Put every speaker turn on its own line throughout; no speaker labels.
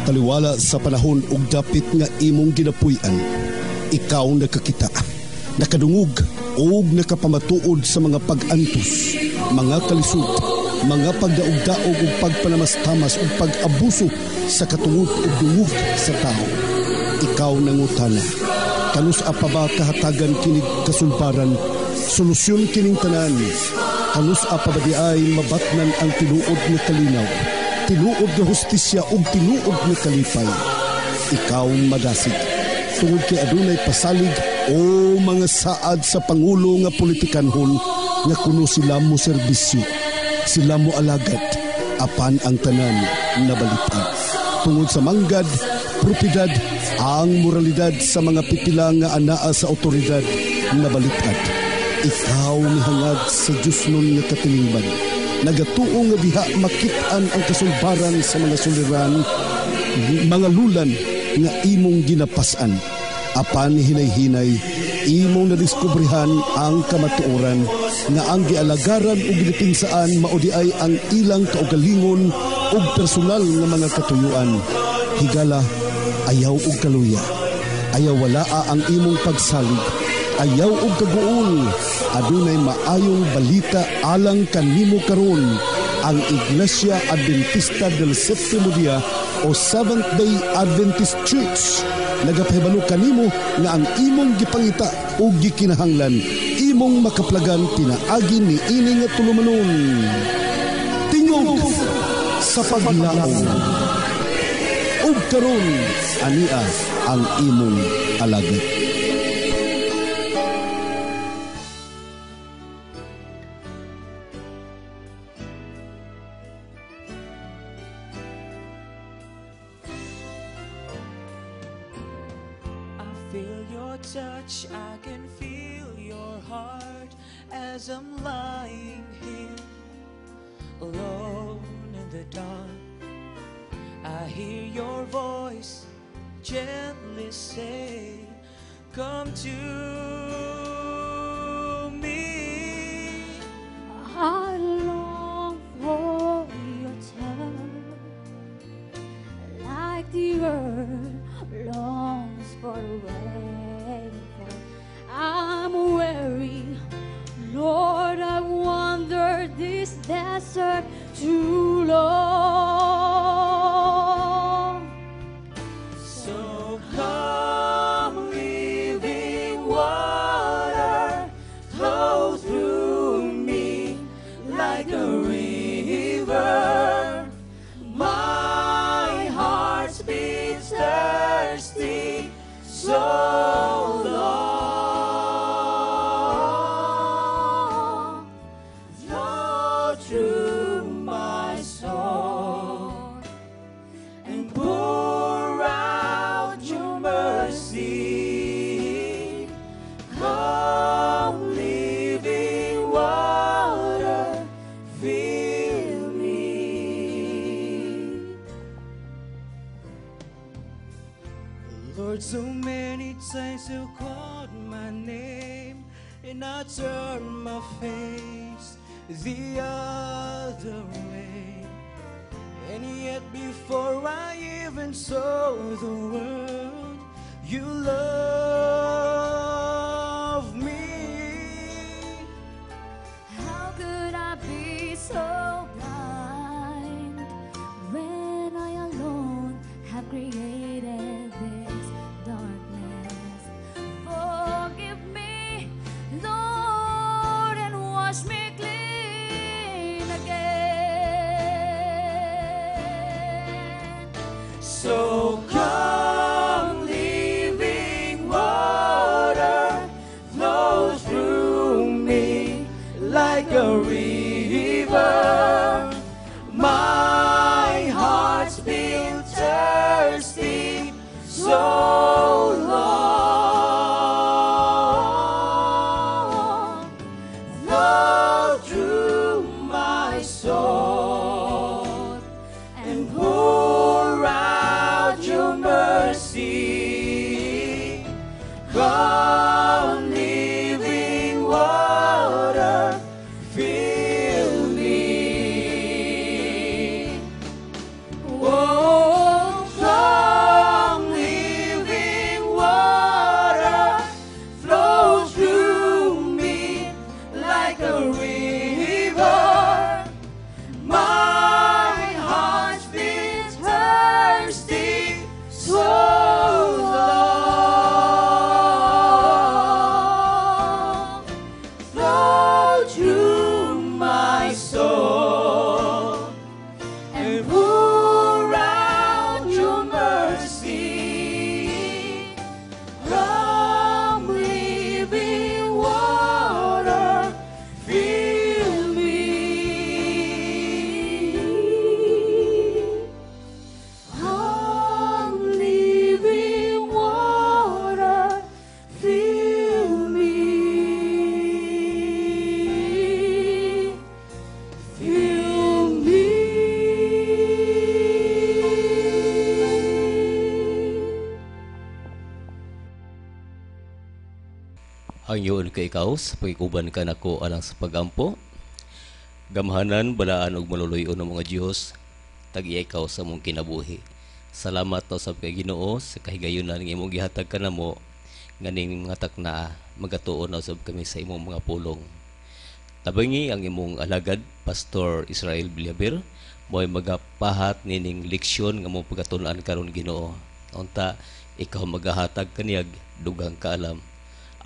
Taliwala sa panahon ug dapit nga imong ginapuy-an, ikaw nakakita, nakadungog ug nakapamatuod sa mga pag-antos, mga kalisod, mga pagdaog-daog ug pagpanamastamas ug pag-abuso sa katungod ug dungog sa tao. Ikaw nangutana, kanus apa ba kahatagan kinig kasulbaran, solusyon kining tanan? Kanus apa ba di ay mabatnan ang tinuod nga kalinaw, tinuod nga hustisya ug tinuod nga kalipay? Ikaw madasig, tungod kay adunay pasalig o mga saad sa pangulo nga politikanhon nga kuno sila mo serbisyo, sila mo alagad, apan ang tanan nabalitan. Tungod sa manggad, propidad, ang moralidad sa mga pipila nga anaa sa otoridad nabalitan. Ikaw mihangad sa Diyos nun nga katilingban, nagatuo nga diha makitaan ang kasulbaran sa mga suliran, mga lulan nga imong ginapasan. Apan hinay-hinay, imong nadiskubrihan ang kamatuoran nga ang gialagaran o ginipinsaan maudi ay ang ilang kaugalingon o personal nga mga katuyuan. Higala, ayaw og kaluya, ayaw walaa ang imong pagsalig, ayaw og kaguol, adunay maayong balita alang kanimo karon. Ang Iglesia Adventista del Séptimo Día o Seventh-day Adventist Church nagapahibalo kanimo nga ang imong gipangita o gikinahanglan imong makaplagan pinaagi ni ini nga tulumanon. Tingog sa paglaom ug karon ania ang imong alagad.
Feel your touch, I can feel your heart as I'm lying here alone in the dark. I hear your voice gently say, come to me.
I long for your touch, like the earth longs for rain. I'm weary, Lord, I've wandered this desert too long.
So come, living water, flow through me like a river. My heart beats thirsty, so long. Flow through my soul and pour out your mercy. Come, living water, fill me. Lord, so many times you called my name, and I turned my face the other way. And yet before I even saw the world, you love me.
How could I be so blind when I alone have created this darkness? Forgive me, Lord, and wash me clean again.
So come, living water, flow through me like a river. My heart's been thirsty so long. Flow through my soul and pour out your mercy. Come, living water, fill
Panginoon ka ikaw sa pagikuban ka nako alang sa pagampo. Gamhanan, balaan ug maluluyo ng mga Dios tag-iya ikaw sa mong kinabuhi. Salamat no sa Ginoo sa kahigayunan nga imong gihatag kanamo nganing mga takna magatuon na usab kami sa imong mga pulong. Tabangi ang imong alagad Pastor Israel Bilaber mo'y magapahat nining leksyon nga mong pagatunan karon Ginoo. Unta ikaw magahatag kaniyag dugang kaalam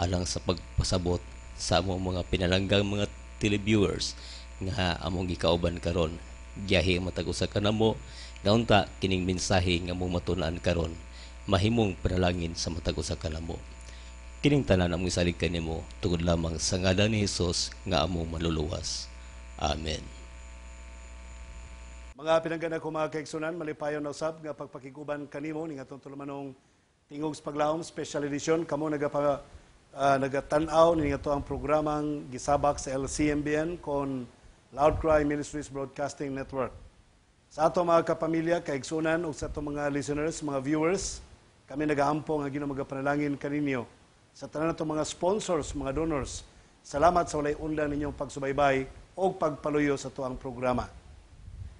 alang sa pagpasabot sa among mga pinalanggang mga televiewers nga among gikauban karon. Giyahi matag usa kanamo nga unta kining mensahe nga among matun-an karon mahimong panalangin sa matag usa kanamo. Kining tanan among isalig kanimo tungod lamang sa ngalan ni Hesus nga among maluluwas. Amen.
Mga pinanggana ko mga kaigsunan, malipayon na usab nga pagpakiguban kanimo ning atong tulumanong tingog sa paglaom special edition. Kamo nagatanaw ning ato ang programang gisabak sa LCMBN kon Loud Cry Ministries Broadcasting Network. Sa ato mga kapamilya, kaigsunan ug sa ato mga listeners, mga viewers, kami nagaampo nga Ginoo magapanalangin kaninyo. Sa tanan natong mga sponsors, mga donors, salamat sa walay undan ninyong pagsubaybay o pagpaluyo sa tuang programa.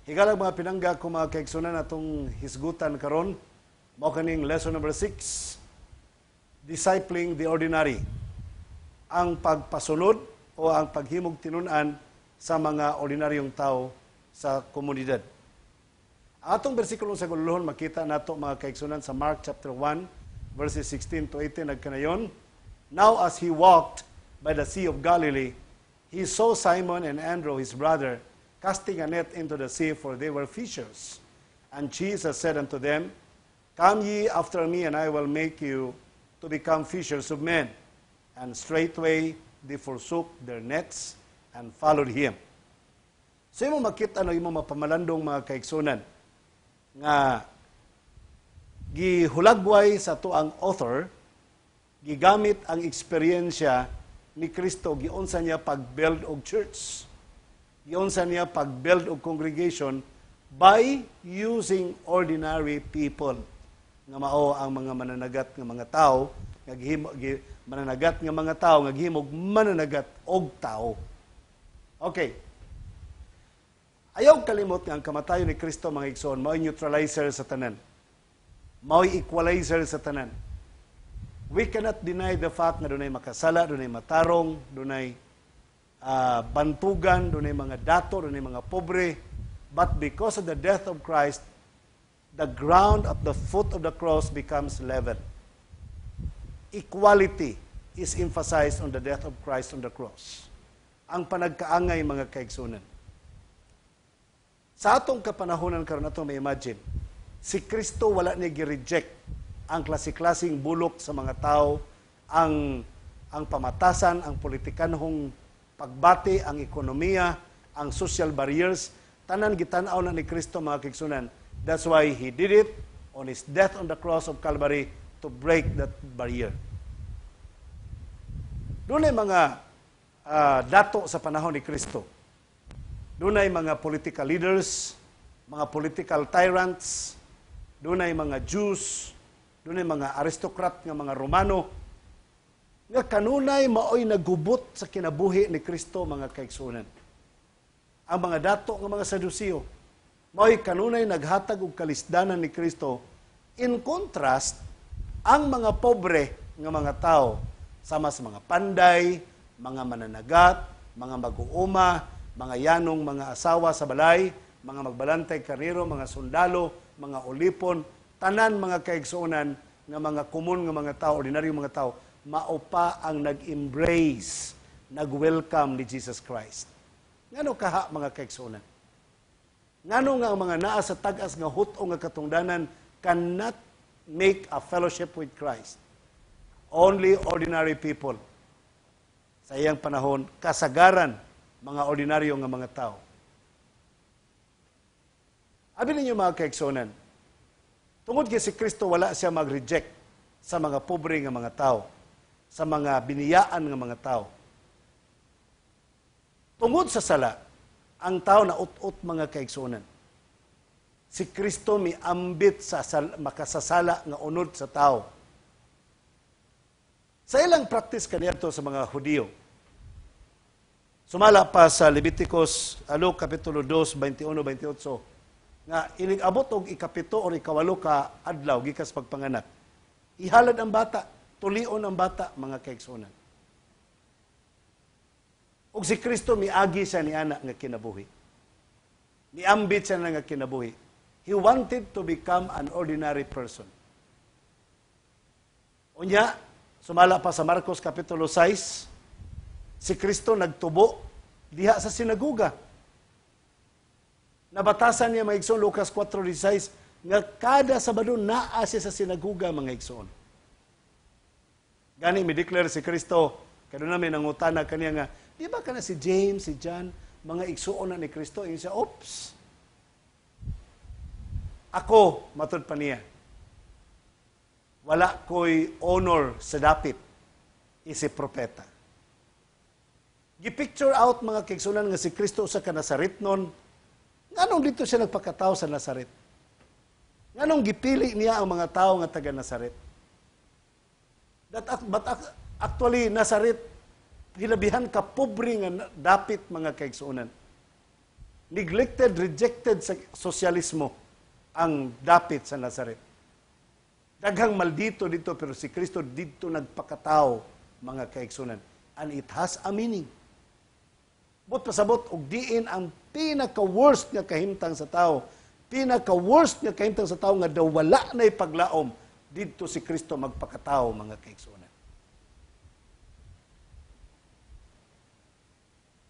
Higalag mga pinangga ko mga kaigsunan atong hisgutan karon, mao kaning lesson number 6, Discipling the Ordinary, ang pagpasunod o ang paghimog tinun-an sa mga ordinaryong tao sa komunidad. Ang atong bersikulo sa guluhon makita nato mga kaigsunan sa Mark chapter 1 verses 16 to 18 nagkanayon. Now as he walked by the Sea of Galilee, he saw Simon and Andrew his brother casting a net into the sea, for they were fishers. And Jesus said unto them, Come ye after me, and I will make you to become fishers of men. And straightway they forsook their nets and followed him. So imo makita no imo mapamalandong mga kaigsunan nga gihulagway sa tuang author, gigamit ang eksperyensya ni Kristo, giunsa niya pag-build og church, giunsa niya pag-build og congregation by using ordinary people nga mao ang mga mananagat nga mga tao nga mananagat nga mga tao nga gihimog mananagat og tao. Okay. Ayaw kalimot nga ang kamatayon ni Kristo mga igsoon mao neutralizer sa tanan. Mao equalizer sa tanan. We cannot deny the fact nga dunay makasala, dunay matarong, dunay bantugan, dunay mga dato, dunay mga pobre, but because of the death of Christ, the ground at the foot of the cross becomes level. Equality is emphasized on the death of Christ on the cross. Ang panagkaangay mga kaigsunan. Sa atong kapanahonan karon atong ma-imagine, si Kristo wala niya gi-reject ang klase-klaseng bulok sa mga tao, ang pamatasan, ang politikanhong pagbati, ang ekonomiya, ang social barriers, tanan gitan-aw na ni Kristo mga kaigsunan. That's why he did it on his death on the cross of Calvary to break that barrier. Doon ay mga dato sa panahon ni Kristo. Doon ay mga political leaders, mga political tyrants, doon ay mga Jews, doon ay mga aristocrat nga mga Romano, nga kanunay maoy nagubot sa kinabuhi ni Kristo mga kaigsunan. Ang mga dato nga mga Saduceo, maoy kanunay naghatag og kalisdanan ni Kristo. In contrast, ang mga pobre nga mga tao, sama sa mga panday, mga mananagat, mga mag-uuma, mga yanong mga asawa sa balay, mga magbalantay karnero, mga sundalo, mga ulipon, tanan mga kaigsuonan nga mga common nga mga tao, ordinaryong mga tao, maupa ang nag-embrace, nag-welcome ni Jesus Christ. Ngano kaha mga kaigsuonan? Ngano nga ang mga naa sa tag-as nga huto nga katungdanan cannot make a fellowship with Christ? Only ordinary people. Sa iyang panahon, kasagaran mga ordinaryo nga mga tao. Abi ninyo mga kaigsuonan, tungod kay si Kristo wala siya mag-reject sa mga pobre nga mga tao, sa mga biniyaan nga mga tao. Tungod sa sala, ang tao na ut-ut mga kaigsuonan. Si Kristo miambit sa makasasala nga unod sa tao.
Sa ilang practice kaniadto sa mga Hudiyo, sumala pa sa Leviticus, Kapitulo 2, 21-28, nga inig-abot og ikapito o ikawalo ka adlaw gikas pagpanganak. Ihalad ang bata, tulion ang bata, mga kaigsunan. Ug si Kristo miagi siya ni anak nga kinabuhi. Niambit siya na nga kinabuhi. He wanted to become an ordinary person. Unya, sumala pa sa Marcos Kapitulo 6, si Kristo nagtubo diha sa sinaguga. Nabatasan niya mga igsoon, Lucas 4:16, nga kada Sabado naa siya sa sinaguga, mga igsoon. Gani, mi-declare si Kristo, kaya namin nangutana kaniya nga, di ba ka na si James, si John, mga igsoon na ni Kristo? Yung siya, oops. Ako, matod pa niya, wala ko'y honor sa dapit, isi propeta. Gi-picture out mga kaigsunan nga si Kristo sa Nazaret noon, nganong dito siya nagpakatao sa Nazaret? Nganong gipili niya ang mga tao nga taga Nazaret? But actually, Nazaret, hilabihan ka pobre nga dapit mga kaigsunan. Neglected, rejected sa sosyalismo ang dapit sa Nazaret. Daghang maldito dito, pero si Kristo dito nagpakatao, mga kaigsunan. And it has a meaning. But pasabot, og diin ang pinaka-worst nga kahimtang sa tao, pinaka-worst nga kahimtang sa tao nga daw wala na'y paglaom, dito si Kristo magpakatao, mga kaigsunan.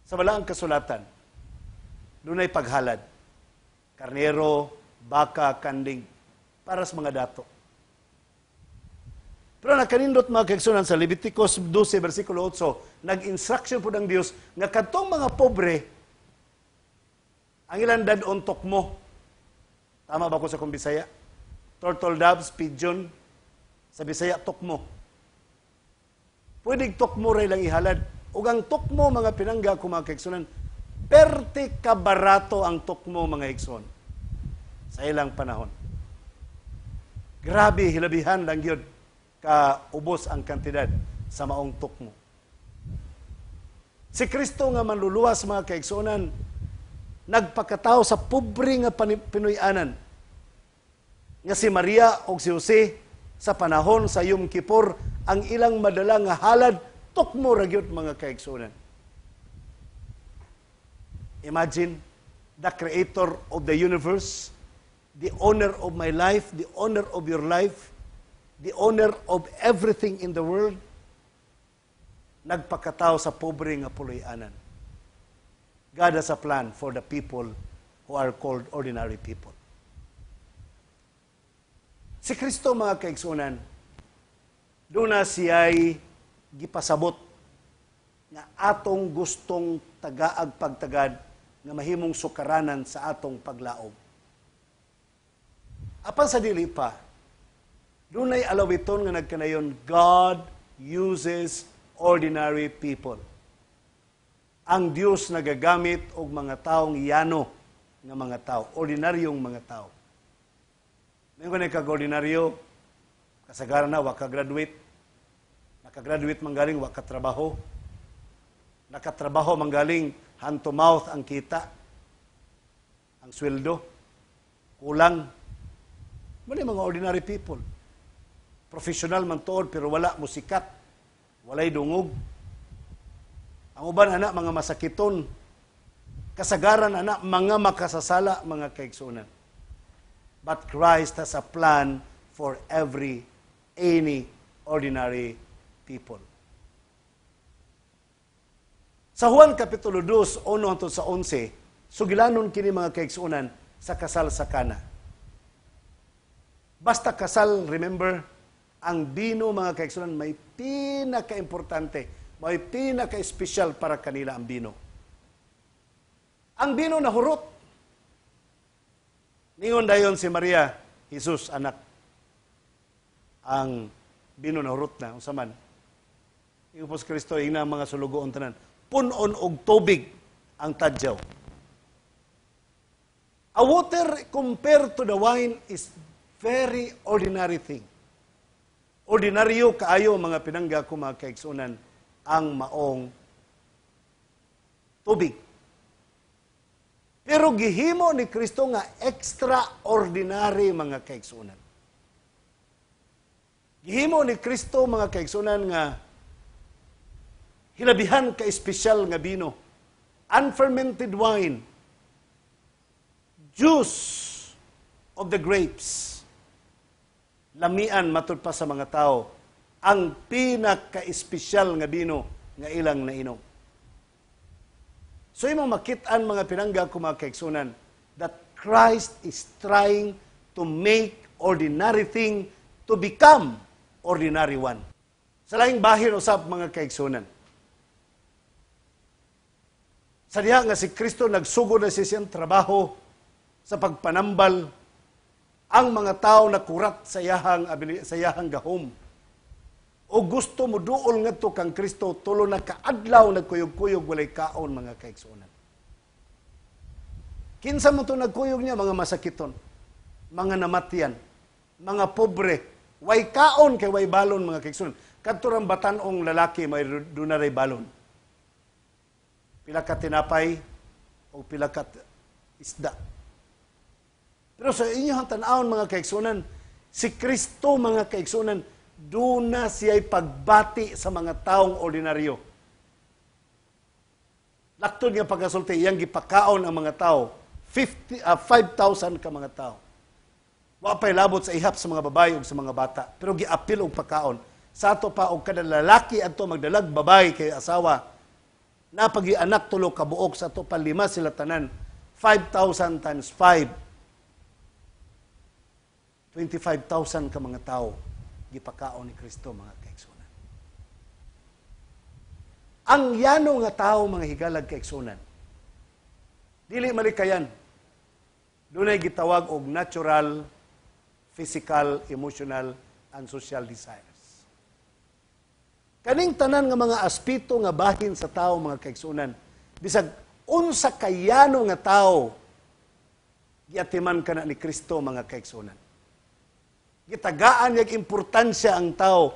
Sa balaang kasulatan, doon ay paghalad. Karnero, baka, kanding, para sa mga dato. Pero nakanindot mga kaigsunan sa Leviticus 12, versikulo 8, nag-instruction po ng Diyos nga kadtong mga pobre, ang ilang dadon tokmo. Tama ba ko sa kong Bisaya? Turtle doves, pigeon, sa Bisaya, tokmo. Pwedeng tokmo rin lang ihalad. Ug ang tokmo, mga pinangga ko mga kaigsunan, perti kabarato ang tokmo, mga igsoon, sa ilang panahon. Grabe, hilabihan lang yun kaubos ang kantidad sa maong tokmo. Si Kristo nga manluluwas, mga kaigsunan, nagpakatao sa pobre nga Pinoyanan, nga si Maria o si Jose sa panahon sa Yom Kippur, ang ilang madala nga halad, tokmo ragyot, mga kaigsunan. Imagine, the creator of the universe, the owner of my life, the owner of your life, the owner of everything in the world, nagpakatao sa pobre nga Pinoyanan. God has a plan for the people who are called ordinary people. Si Kristo, mga kaigsunan, doon na siya'y gipasabot nga atong gustong tagaag pagtagad nga mahimong sukaranan sa atong paglaom. Apan sa dili pa, doon ay alawiton nga nagkanayon, God uses ordinary people. Ang Diyos nagagamit og mga taong yano nga mga tao, ordinaryong mga tao. Ngayon na kag-ordinaryo, kasagaran na, waka-graduate. Nakagraduate manggaling, waka-trabaho. Nakatrabaho manggaling, hand to mouth ang kita. Ang sweldo. Kulang. Muna mga ordinary people. Professional man tuod, pero wala musikat. Walay dungog. Ang uban, anak, mga masakiton. Kasagaran, anak, mga makasasala, mga kaigsunan. But Christ has a plan for any ordinary people. Sa Juan Kapitulo 2, 1 hangtod sa 11, sugilanon kini mga kaigsunan sa kasal sa Kana. Basta kasal, remember, ang bino, mga kaigsunan, may pinaka-importante, may pinaka-espesyal para kanila ang bino. Ang bino na hurot. Ningon dayon si Maria, Jesus, anak, ang bino na hurot na, usaman. Ingupos Kristo, ina mga sulugoon tanan, punon og tubig ang tadyaw. A water compared to the wine is very ordinary thing. Ordinaryo kaayo mga pinangga ko mga kaigsunan ang maong tubig. Pero gihimo ni Kristo nga extraordinary mga kaigsunan. Gihimo ni Kristo mga kaigsunan nga hilabihan ka espesyal nga bino, unfermented wine, juice of the grapes. Lamian matud pa sa mga tao ang pinaka-espesyal nga bino nga ilang nainom. So imong makit-an mga pinangga ko mga kaigsunan that Christ is trying to make ordinary thing to become ordinary one. Sa laing bahin usab mga kaigsunan. Sa diha nga si Kristo nagsugod na siya siyang trabaho sa pagpanambal ang mga tao na kurat sa yahang gahom. O gusto mo duol ngadto kang Kristo tulo na kaadlaw nagkuyog-kuyog walay kaon mga kaigsunan. Kinsa mo to nagkuyog niya mga masakiton, mga namatyan, mga pobre, way kaon kay way balon mga kaigsunan. Kadto rang batan-ong lalaki may dunaray balon. Pila ka tinapay o pila ka isda. Pero sa inyong tan-awon mga kaigsunan, si Kristo mga kaigsunan, doon na siya'y pagbati sa mga taong ordinaryo. Laktod nga pagkasulti, iyang gipakaon ang mga tao, 5,000 ka mga tao. Wapay labot sa ihap sa mga babae o sa mga bata, pero giapil og pagkaon. Sa ato pa og kada lalaki adto magdalag babae kay asawa, napagi-anak tulo ka buok sa ato pa 5 sila tanan, 5,000 times 5, 25,000 ka mga tao gipakaon ni Kristo mga kaigsunan. Ang yano nga tao mga higalag kaigsunan, dili malikayan. Dunay gitawag og natural, physical, emotional, and social desires. Kaning tanan nga mga aspito nga bahin sa tao mga kaigsunan, bisag unsa kayano nga tao giatiman kana ni Kristo mga kaigsunan. Gitagaan yung importansya ang tao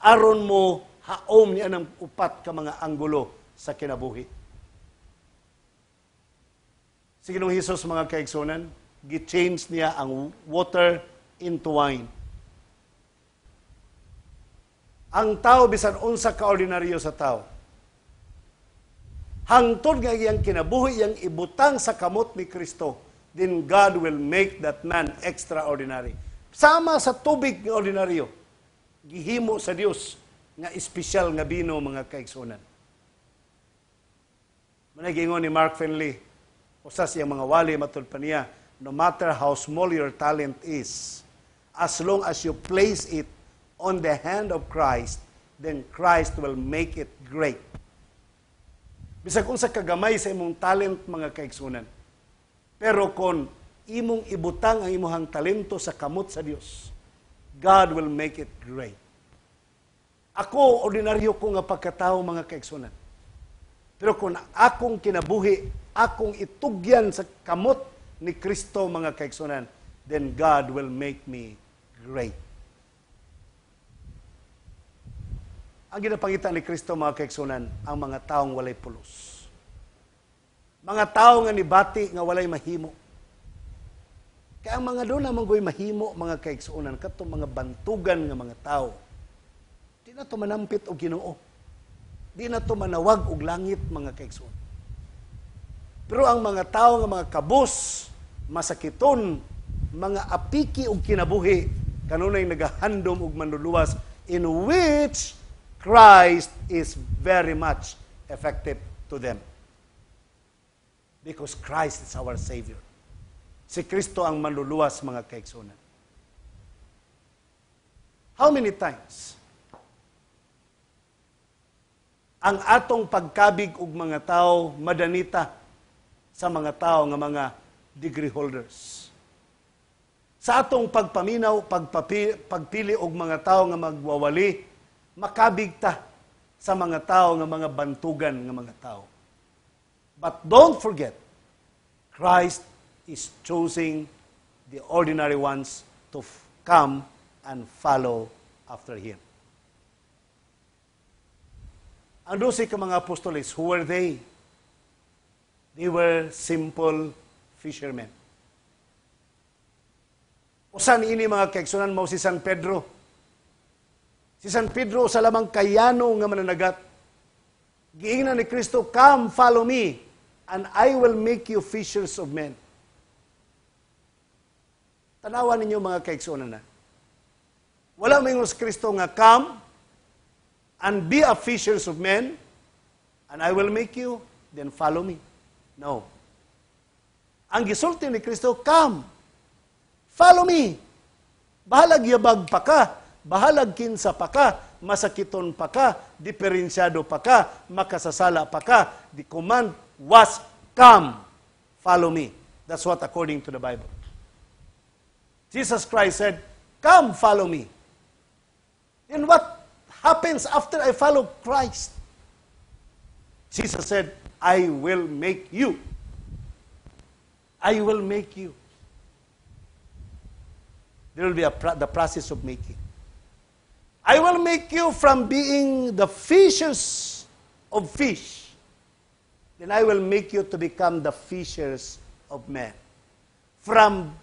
aron mo haom niya ng upat ka mga anggulo sa kinabuhi. Si Ginoong Hesus mga kaigsunan, gi-change niya ang water into wine. Ang tao bisan unsa ka ordinaryo sa tao. Hangtod nga iyang kinabuhi iyang ibutang sa kamot ni Kristo, then God will make that man extraordinary. Sama sa tubig nga ordinaryo, gihimo sa Dios nga espesyal nga bino mga kaigsunan. Managingon ni Mark Finley, usas iyang mga wali matud pa niya, no matter how small your talent is, as long as you place it on the hand of Christ, then Christ will make it great. Bisag unsa kagamay sa imong talent mga kaigsunan. Pero kung imong ibutang ang imong talento sa kamot sa Dios, God will make it great. Ako, ordinaryo ko nga pagkatao mga kaigsunan. Pero kung akong kinabuhi, akong itugyan sa kamot ni Kristo mga kaigsunan, then God will make me great. Ang ginapangita ni Kristo mga kaigsunan, ang mga taong walay pulos. Mga tao nga nibati nga walay mahimo. Kaya ang mga doon naman go'y mahimo, mga kaigsunan, kato mga bantugan nga mga tao, di na to manampit o Ginoo. Di na to manawag og langit, mga kaigsunan. Pero ang mga tao nga mga kabus, masakiton, mga apiki og kinabuhi, kanunay nagahandom og manluluwas, in which Christ is very much effective to them. Because Christ is our Savior. Si Kristo ang manluluwas mga kaigsunan. How many times ang atong pagkabig og mga tao madanita sa mga tao nga mga degree holders? Sa atong pagpaminaw, pagpili og mga tao nga magwawali, makabig ta sa mga tao nga mga bantugan nga mga tao. But don't forget, Christ is choosing the ordinary ones to come and follow after him. Ang 12 ka mga apostoles, who were they? They were simple fishermen. Usan ini mga kaigsunan mo si San Pedro. Si San Pedro sa lamang kayano nga mananagat. Giingnan ni Kristo, "Come, follow me, and I will make you fishers of men." Tanawan ninyo mga kaigsunan na. Wala mayroon si Kristo nga, "Come and be a fishers of men, and I will make you, then follow me." No. Ang gisulti ni Kristo, "Come, follow me." Bahalag yabag pa ka, bahalag kinsa pa ka, masakiton pa ka, diferensyado pa ka, makasasala pa ka. The command was, "Come, follow me." That's what according to the Bible. Jesus Christ said, "Come, follow me." Then what happens after I follow Christ? Jesus said, "I will make you." I will make you. There will be the process of making. I will make you from being the fishers of fish. Then I will make you to become the fishers of men. From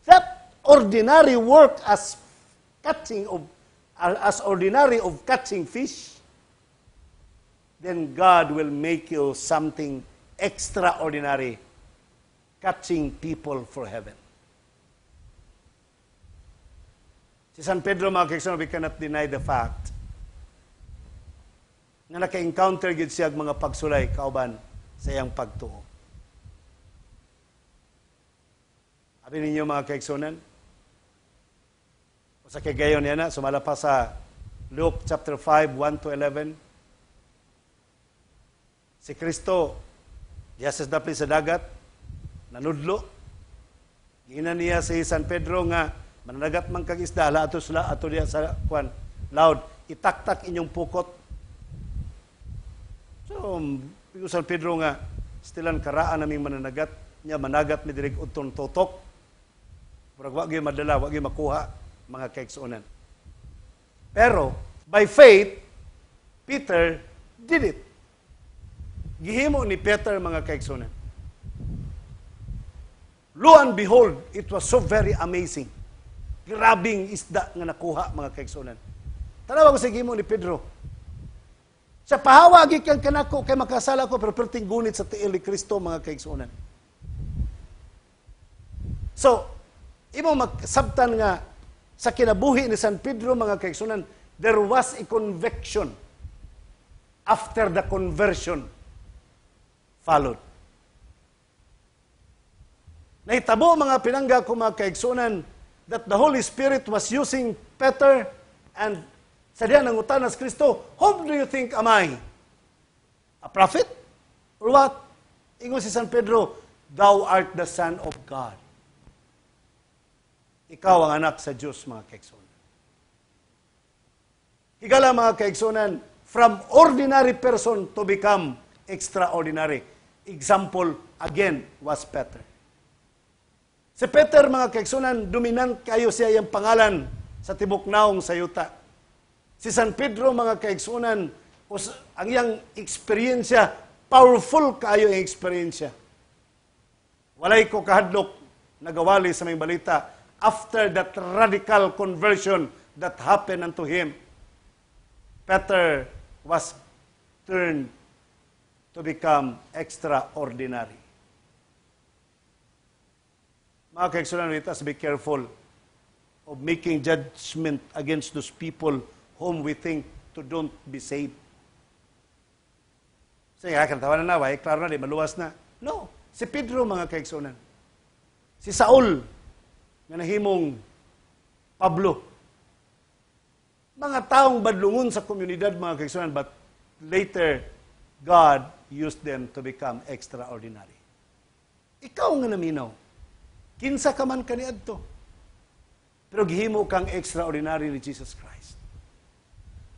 that ordinary work as ordinary of catching fish, then God will make you something extraordinary, catching people for heaven. Si San Pedro, mga kaigsunan, we cannot deny the fact na naka-encounter gid siya mga pagsulay kauban sa iyang pagtuo. Abi ninyo mga kaigsunan, sa kagayon niya na, sumala pa sa Luke chapter 5, 1-11. Si Kristo, Jesus dapli sa dagat, nanudlo. Giinan niya si San Pedro nga, mananagat man kag isda, ato diya sa loud, itaktak inyong pukot. So, San Pedro nga, stilan karaan naming mananagat, niya managat mi direk utong totok. Murag wagi madala, wagi makuha mga kaigsunan. Pero, by faith, Peter did it. Gihimo ni Peter mga kaigsunan. Lo and behold, it was so very amazing. Grabing isda nga nakuha mga kaigsunan. Tanawa ko sa gihimo ni Pedro. Sa pahawagi kang kanako kay makasala ko pero perting gunit sa tiil ni Kristo mga kaigsunan. So, imo magsabtan nga sa kinabuhi ni San Pedro, mga kaigsunan, there was a conviction after the conversion followed. Nahitabo mga pinangga ko mga kaigsunan that the Holy Spirit was using Peter and sa diyan ang utanas Kristo, "Whom do you think am I? A prophet? Or what?" Ingon si San Pedro, "Thou art the Son of God." Ikaw ang anak sa Diyos, mga kaigsunan. Higala, mga kaigsunan, from ordinary person to become extraordinary. Example, again, was Peter. Si Peter, mga kaigsunan, dominant kayo siya yung pangalan sa tibok naong sa yuta. Si San Pedro, mga kaigsunan, ang iyang eksperyensya, powerful kayo yung eksperyensya. Walay ko kahadlok, nagawali sa may balita, after that radical conversion that happened unto him, Peter was turned to become extraordinary. Mga kaigsunan, let us be careful of making judgment against those people whom we think to don't be saved. Sige, kantawanan na, klaro na, di maluwas na. No, si Pedro, mga kaigsunan. Si Saul, nga nahimong Pablo. Mga taong badlungon sa komunidad, mga kaigsunan, but later, God used them to become extraordinary. Ikaw nga naminaw. Kinsa ka man kaniadto. Pero gihimo kang extraordinary ni Jesus Christ.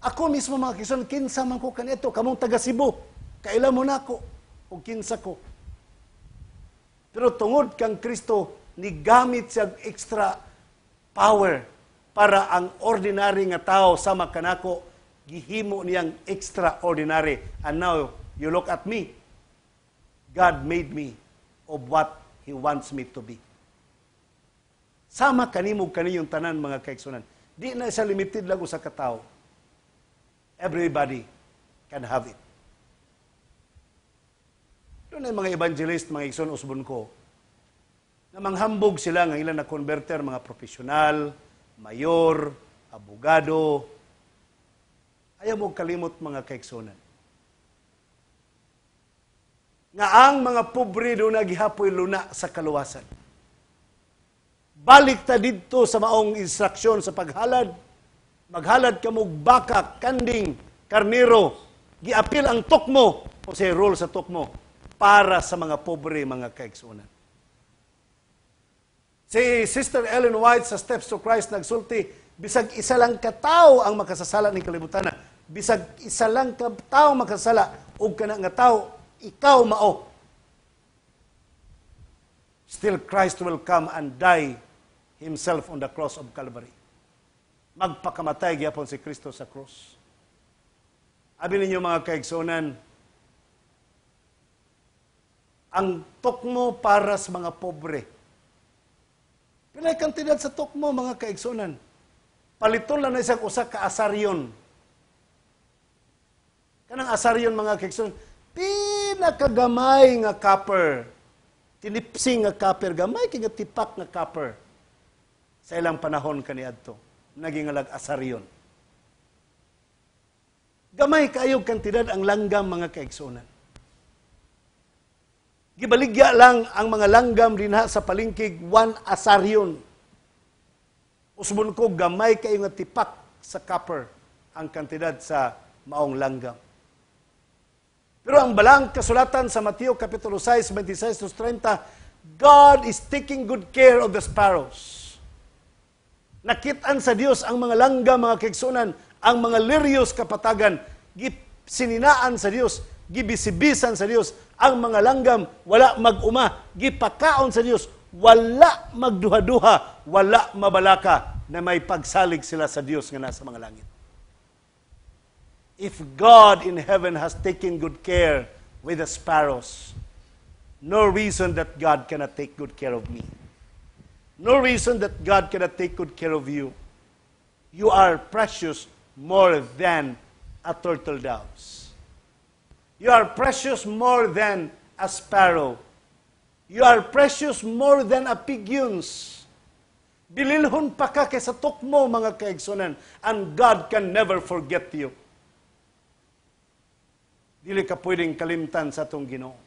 Ako mismo, mga kaigsunan, kinsa man ko kaniadto, kamong taga Cebu, kailan mo na ako, o kinsa ko. Pero tungod kang Kristo, ni gamit siya extra power para ang ordinary nga tao sama kanako gihimo niyang extraordinary. And now you look at me. God made me of what He wants me to be. Sama kanimo kaniyong tanan mga kaigsunan. Di na isa limited lang sa katao. Everybody can have it. Doon ay mga evangelist, mga igsoon usbon ko, na manghambog sila ng ilan na converter, mga profesional, mayor, abogado. Ayaw mo kalimot mga kaigsunan. Nga ang mga pobre doon nagihapoy luna sa kaluwasan. Balik ta dito sa maong instruksyon sa paghalad. Maghalad ka mo baka, kanding, karniro. Giapil ang tukmo o say role sa tukmo para sa mga pobre, mga kaigsunan. Si Sister Ellen White sa Steps to Christ nagsulti, bisag isa lang katao ang makasasala ni kalibutan. Bisag isa lang katao makasala ug kana nga tao ikaw mao. Still Christ will come and die Himself on the cross of Calvary. Magpakamatay gyapon si Kristo sa cross. Abi ninyo mga kaigsunan, ang tukmo para sa mga pobre. Pilay kantidad sa tukmo mga kaigsunan. Paliton lang na isang usa ka asaryon. Kanang asaryon mga kaigsunan, pinakagamay nga copper. Tinipsing nga copper, gamay kay nga tipak nga copper. Sa ilang panahon kaniadto, naging alag asaryon. Gamay kaayog kantidad ang langgam mga kaigsunan. Gibaligya lang ang mga langgam dinha sa palingkig 1 asaryon. Usbon ko gamay kayo nga tipak sa copper ang kantidad sa maong langgam. Pero ang balang kasulatan sa Mateo Kapitulo 6, 26-30, God is taking good care of the sparrows. Nakitaan sa Dios ang mga langgam, mga kaigsunan, ang mga liryos kapatagan, sininaan sa Dios, gibisibisan sa Dios, ang mga langgam, wala mag-uma, gipakaon sa Dios, wala magduha-duha, wala mabalaka, na may pagsalig sila sa Dios nga nasa mga langit. If God in heaven has taken good care with the sparrows, no reason that God cannot take good care of me. No reason that God cannot take good care of you. You are precious more than a turtle doves. You are precious more than a sparrow. You are precious more than a pigeons. Bililhon pa ka kaysa tukmo mga kaigsunan, and God can never forget you. Dili ka pwedeng kalimtan sa atong Ginoo.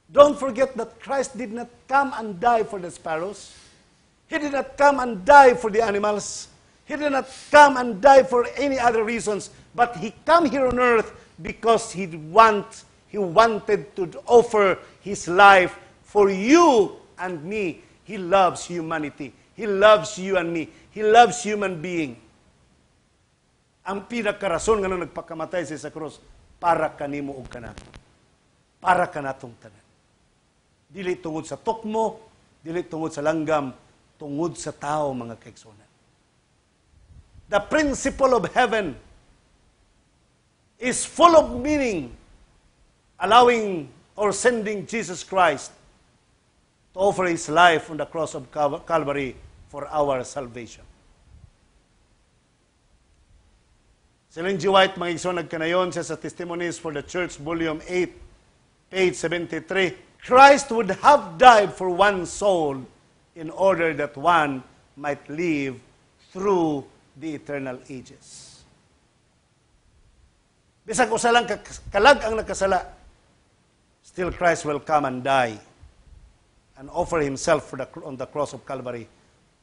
Don't forget that Christ did not come and die for the sparrows. He did not come and die for the animals. He did not come and die for any other reasons. But He came here on earth because He wanted to offer His life for you and me. He loves humanity. He loves you and me. He loves human being. Ang pinakarason nga nang nagpakamatay siya sa krus, para kanimo ug kanato. Para kanatong tanan. Dili tungod sa tukmo, dili tungod sa langgam, tungod sa tao mga kaigsunan. The principle of heaven is full of meaning, allowing or sending Jesus Christ to offer His life on the cross of Calvary for our salvation. Si Ellen G. White, mga igsoon, nagkanayon siya sa Testimonies for the Church, Volume 8, page 73. Christ would have died for one soul in order that one might live through the eternal ages. Bisag usa lang kalag ang nakasala, still Christ will come and die and offer Himself on the cross of Calvary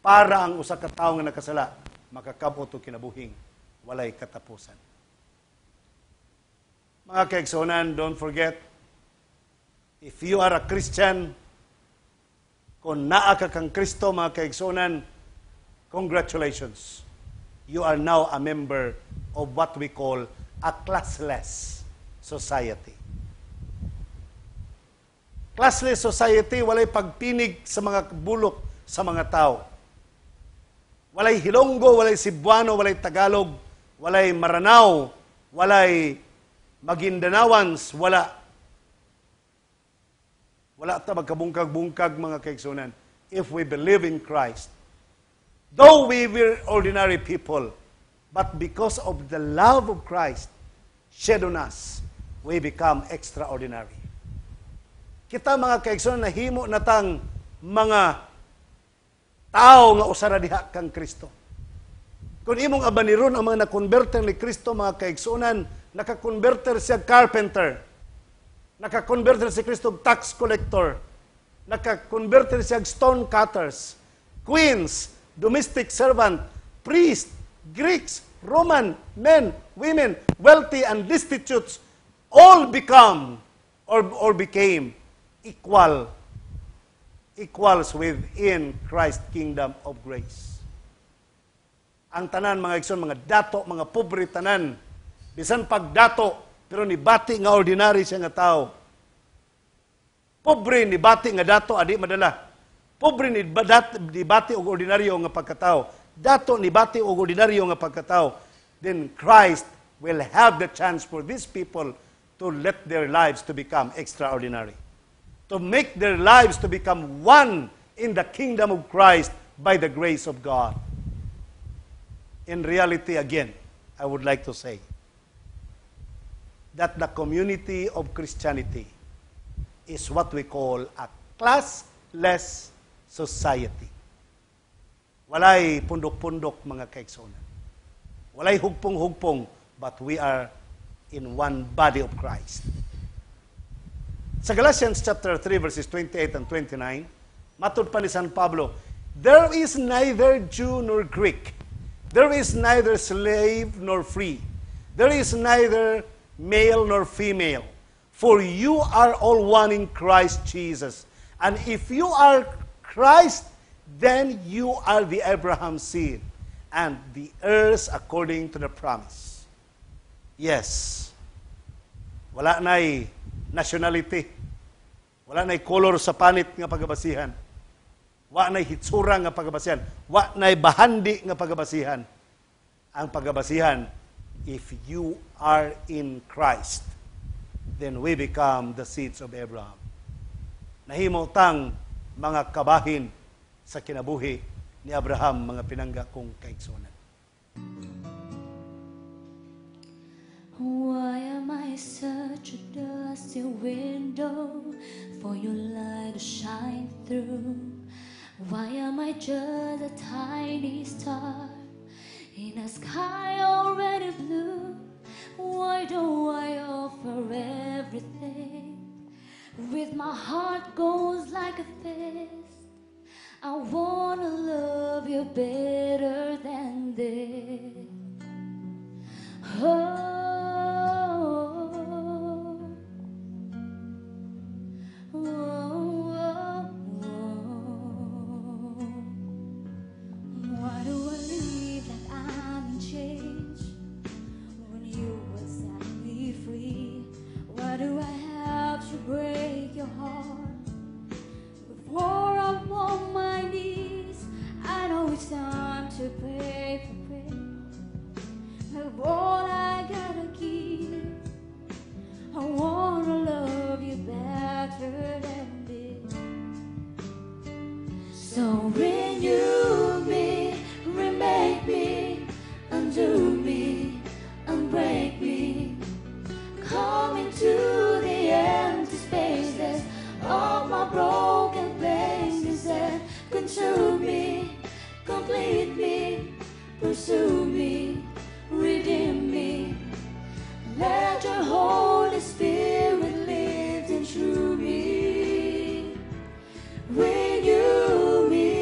para ang usa ka tawo nga nakasala makakabot og kinabuhing walay katapusan. Mga kaigsunan, don't forget, if you are a Christian, kung naa ka kang Kristo, mga kaigsunan, congratulations. You are now a member of what we call a classless society. Classless society, walay pagpinig sa mga bulok sa mga tao. Walay Hilonggo, walay Cebuano, walay Tagalog, walay Maranao, walay Maguindanawans, wala. Wala ta magkabungkag-bungkag mga kaigsunan if we believe in Christ. Though we were ordinary people, but because of the love of Christ shed on us, we become extraordinary. Kita mga kaigsunan, nahimo natang mga tao nga usara diha kang Kristo. Kung imong abaniron ang mga nakonverter ni Kristo, mga kaigsunan, nakakonverter siya carpenter, nakakonverter si Kristo tax collector, nakakonverter siya stone cutters, queens, domestic servant, priest, Greeks, Roman, men, women, wealthy and destitute, all become or became equals within Christ's kingdom of grace. Ang tanan, mga igsoon, mga dato, mga pobre tanan, bisan pagdato, pero nibati nga ordinary siya nga tao. Pobre nibati nga dato, adi madala. Pobre nibati og ordinaryo nga pagkatao. Dato nibati og ordinaryo nga pagkatao. Then Christ will have the chance for these people to let their lives to become extraordinary. To make their lives to become one in the kingdom of Christ by the grace of God. In reality, again, I would like to say that the community of Christianity is what we call a classless society. Walay pundok-pundok mga kaigsunan. Walay hugpong-hugpong, but we are in one body of Christ. Sa Galatians chapter 3 verses 28 and 29, matud pa ni San Pablo, there is neither Jew nor Greek. There is neither slave nor free. There is neither male nor female. For you are all one in Christ Jesus. And if you are Christ, then you are the Abraham's seed and the heirs according to the promise. Yes. Wala na'y nationality. Wala na'y color sa panit nga pagabasihan. Wala na'y hitsura nga pagabasihan. Wala na'y bahandi nga pagabasihan. Ang pagabasihan, if you are in Christ, then we become the seeds of Abraham. Nahimo tang mga kabahin sa kinabuhi ni Abraham, mga pinangga kong kaigsunan.
Why am I such a dusty window for your light to shine through? Why am I just a tiny star in a sky already blue? Why do I offer everything with my heart goes like a fist? I wanna love you better than this. Oh. Why do I live like I'm in chains when you will set me free? Why do I have to break your heart before I'm on my knees? I know it's time to pray for prayer, but all I gotta give, I wanna love you better than this. So renew me, remake me, undo me, unbreak me. Come into the empty spaces of my broken places and consume me, complete me, pursue me, redeem me. Let your Holy Spirit live in through me. Renew me.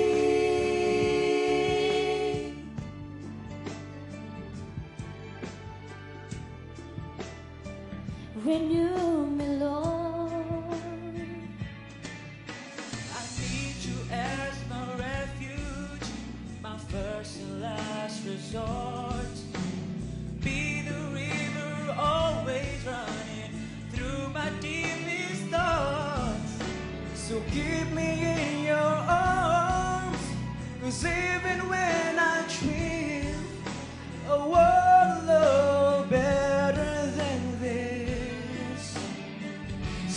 Renew me, Lord.
I need you as my refuge, my first and last resort. Be the river always running through my deepest thoughts. So keep me in your arms, 'cause even when I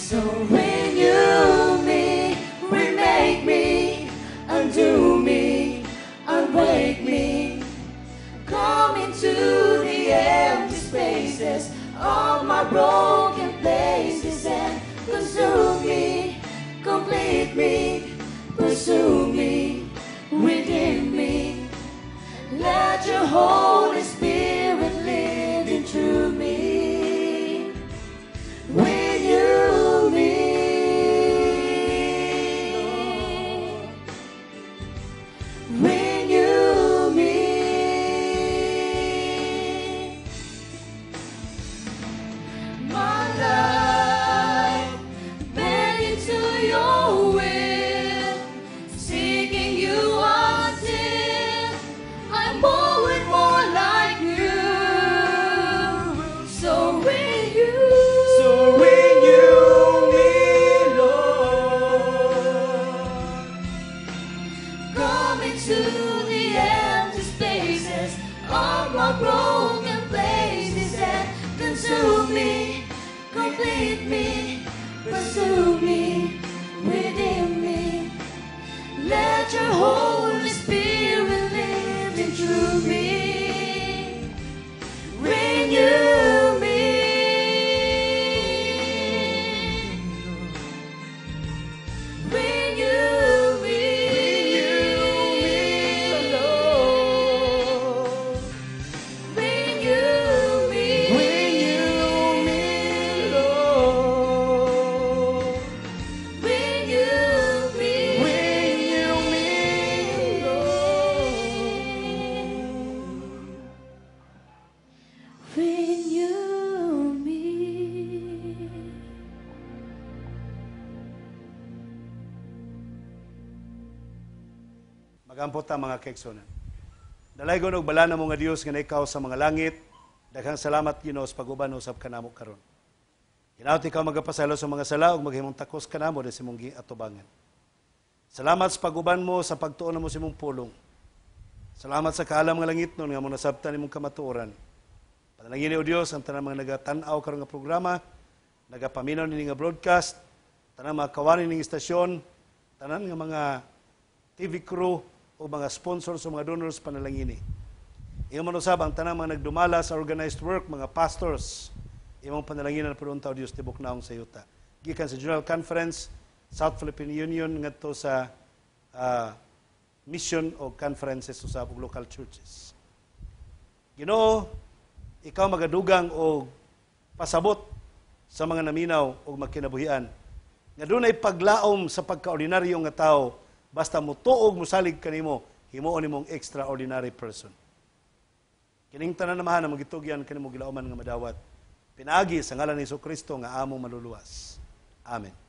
So when you me, remake me, undo me, unwake me, come into the empty spaces of my broken places and consume me, complete me, pursue me, redeem me. Let your Holy Spirit live in through me. When you meet, when you meet, my life bend into your will, seeking you until I'm more and more like you. So when you
meet, Lord,
come into the empty spaces of my broken places and consume me, complete me, pursue me, redeem me. Let your Holy Spirit live in through me. When you meet, when you meet, Lord, when you meet,
Lord,
when you meet, when you meet.
Magampot ang mga kaigsunan. Dalaygon og bala na mo nga Dios nga ikaw sa mga langit. Daghang salamat Ginoo sa pag-uban usab kanamo karon. Ginaot ikaw magapasalo sa mga sala ug maghimong takos kanamo sa imong atubangan. Salamat sa pag-uban mo sa pagtuon mo sa imong pulong. Salamat sa kaalam nga langit nun nga mo nasabtan imong kamatuoran. Panalangin ni o Dios ang tanang mga nagatan-aw karon nga programa, nagapaminaw nini nga broadcast, tanang mga kawani ning istasyon, tanan nga mga TV crew o mga sponsors o mga donors panalangini. Iyong manusab ang tanang mga nagdumala sa organized work, mga pastors, iyong panalanginan na puruntaw Diyos tibok naong sa yuta. Gikan sa General Conference, South Philippine Union, ngadto sa mission o conferences sa local churches. Ginoo, ikaw magadugang o pasabot sa mga naminaw o magkinabuhian. Nga doon ay paglaom sa pagkaordinaryo nga tao, basta mo tuog, musalig kanimo, himuon nimong extraordinary person. Kining tanan namahan na magitugyan kanimo gilauman nga madawat. Pinaagi sa ngalan ni Jesucristo nga among maluluwas. Amen.